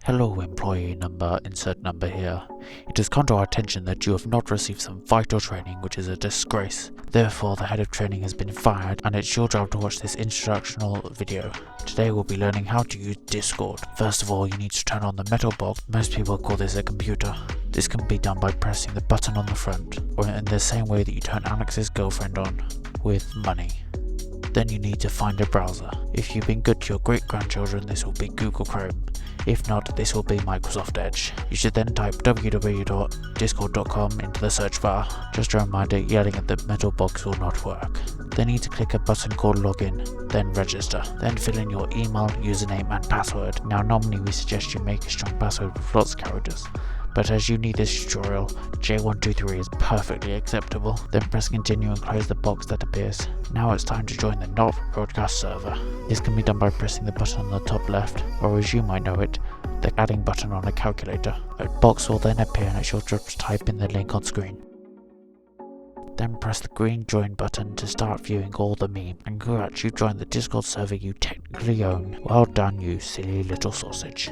Hello employee number, insert number here. It has come to our attention that you have not received some vital training, which is a disgrace. Therefore, the head of training has been fired and it's your job to watch this instructional video. Today we'll be learning how to use Discord. First of all, you need to turn on the metal box. Most people call this a computer. This can be done by pressing the button on the front, or in the same way that you turn Alex's girlfriend on, with money. Then you need to find a browser. If you've been good to your great-grandchildren, this will be Google Chrome. If not, this will be Microsoft Edge. You should then type www.discord.com into the search bar. Just a reminder, yelling at the metal box will not work. Then you need to click a button called login, then register. Then fill in your email, username and password. Now normally we suggest you make a strong password with lots of characters, but as you need this tutorial, J123 is perfectly acceptable. Then press continue and close the box that appears. Now it's time to join the Not Broadcast server. This can be done by pressing the button on the top left, or as you might know it, the adding button on a calculator. A box will then appear and it's your job to type in the link on screen. Then press the green join button to start viewing all the memes. And congrats, you joined the Discord server you technically own. Well done, you silly little sausage.